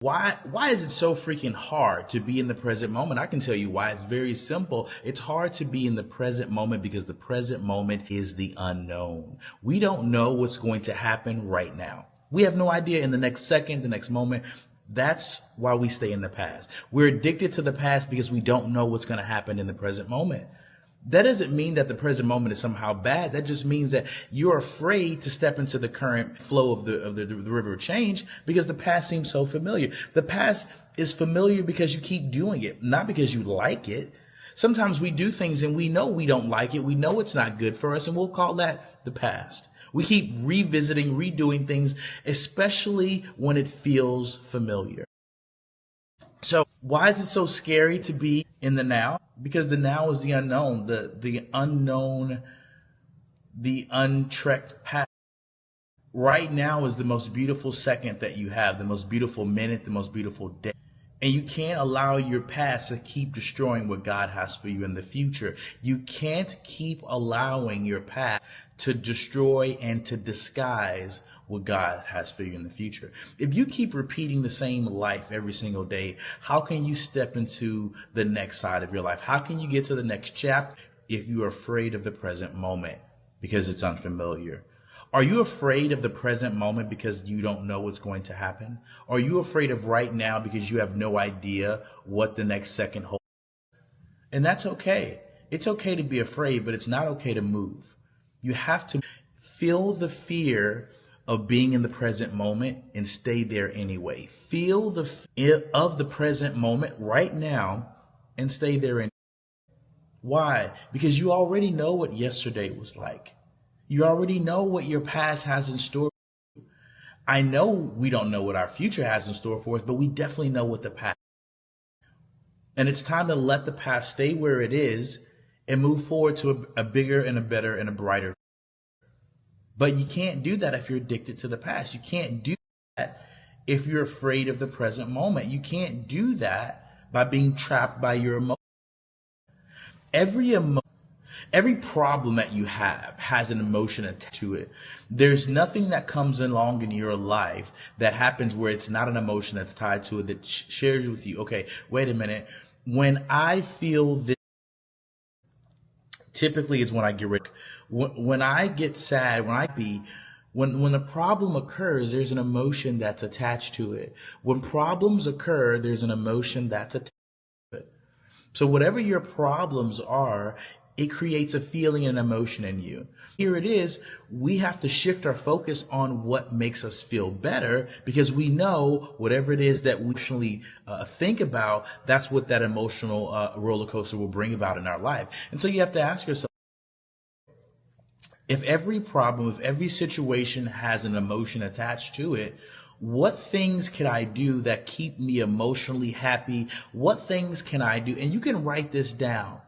why is it so freaking hard to be in the present moment? I can tell you why. It's very simple. It's hard to be in the present moment because the present moment is the unknown. We don't know what's going to happen right now. We have no idea in the next second, the next moment. That's why we stay in the past. We're addicted to the past because we don't know what's going to happen in the present moment. That doesn't mean that the present moment is somehow bad. That just means that you're afraid to step into the current flow of the river of change because the past seems so familiar. The past is familiar because you keep doing it, not because you like it. Sometimes we do things and we know we don't like it. We know it's not good for us, and we'll call that the past. We keep revisiting, redoing things, especially when it feels familiar. So why is it so scary to be in the now? Because the now is the unknown, the unknown, the untrekked path. Right now is the most beautiful second that you have, the most beautiful minute, the most beautiful day. And you can't allow your past to keep destroying what God has for you in the future. You can't keep allowing your past to destroy and to disguise what God has for you in the future. If you keep repeating the same life every single day, how can you step into the next side of your life? How can you get to the next chapter if you are afraid of the present moment because it's unfamiliar? Are you afraid of the present moment because you don't know what's going to happen? Are you afraid of right now because you have no idea what the next second holds? And that's okay. It's okay to be afraid, but it's not okay to move. You have to feel the fear of being in the present moment and stay there anyway. Feel the fear of the present moment right now and stay there anyway. Why? Because you already know what yesterday was like. You already know what your past has in store. I know we don't know what our future has in store for us, but we definitely know what the past. And it's time to let the past stay where it is and move forward to a bigger and a better and a brighter. But you can't do that if you're addicted to the past. You can't do that if you're afraid of the present moment. You can't do that by being trapped by your emotions. Every problem that you have has an emotion attached to it. There's nothing that comes along in your life that happens where it's not an emotion that's tied to it that shares with you. Okay, wait a minute. When I feel this, typically is when I get rid. When I get sad, when a problem occurs, there's an emotion that's attached to it. When problems occur, there's an emotion that's attached to it. So whatever your problems are, it creates a feeling and emotion in you. Here it is. We have to shift our focus on what makes us feel better because we know whatever it is that we emotionally think about, that's what that emotional roller coaster will bring about in our life. And so you have to ask yourself, if every problem, if every situation has an emotion attached to it, what things can I do that keep me emotionally happy? What things can I do? And you can write this down.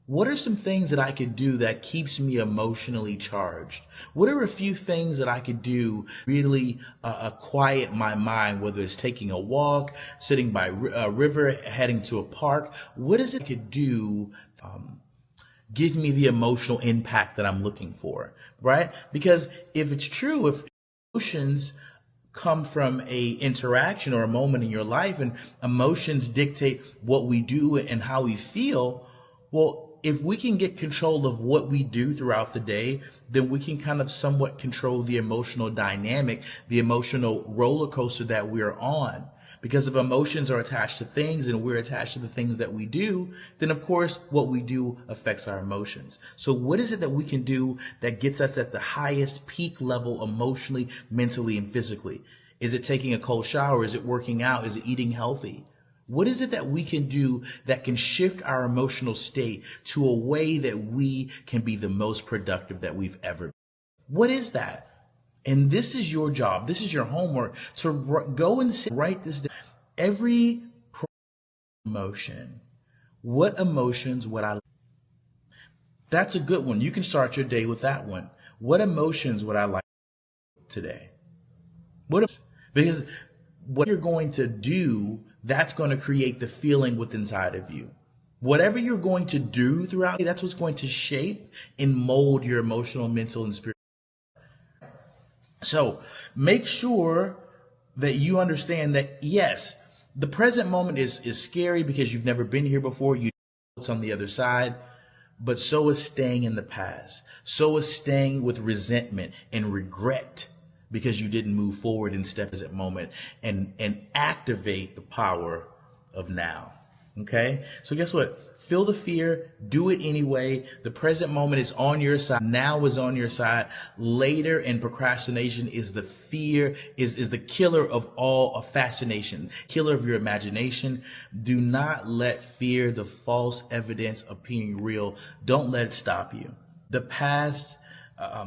What are some things that I could do that keeps me emotionally charged? What are a few things that I could do really quiet my mind, whether it's taking a walk, sitting by a river, heading to a park? What is it I could do give me the emotional impact that I'm looking for, right? Because if it's true, if emotions come from a interaction or a moment in your life and emotions dictate what we do and how we feel, well, if we can get control of what we do throughout the day, then we can kind of somewhat control the emotional dynamic, the emotional roller coaster that we're on. Because if emotions are attached to things and we're attached to the things that we do, then of course what we do affects our emotions. So what is it that we can do that gets us at the highest peak level emotionally, mentally, and physically? Is it taking a cold shower? Is it working out? Is it eating healthy? What is it that we can do that can shift our emotional state to a way that we can be the most productive that we've ever been? What is that? And this is your job. This is your homework to go and write this down. Every emotion. What emotions would I like? That's a good one. You can start your day with that one. What emotions would I like today? Because what you're going to do, that's going to create the feeling within inside of you. Whatever you're going to do throughout, that's what's going to shape and mold your emotional, mental, and spiritual. So make sure that you understand that, yes, the present moment is scary because you've never been here before. You know what's on the other side. But so is staying in the past. So is staying with resentment and regret because you didn't move forward and step in that moment and activate the power of now. Okay? So guess what? Feel the fear, do it anyway. The present moment is on your side. Now is on your side. Later, and procrastination is the fear, is the killer of all fascination, killer of your imagination. Do not let fear, the false evidence appearing real, don't let it stop you. The past,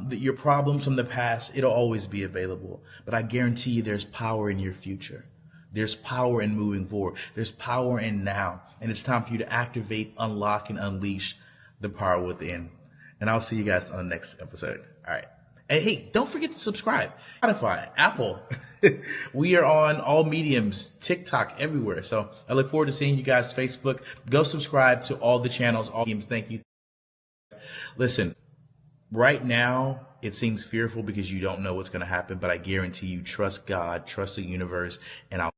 your problems from the past, it'll always be available. But I guarantee you there's power in your future. There's power in moving forward. There's power in now. And it's time for you to activate, unlock, and unleash the power within. And I'll see you guys on the next episode. All right. And hey, don't forget to subscribe. Spotify, Apple. We are on all mediums, TikTok, everywhere. So I look forward to seeing you guys. Facebook. Go subscribe to all the channels, all mediums. Thank you. Listen, right now, it seems fearful because you don't know what's going to happen, but I guarantee you, trust God, trust the universe, and I'll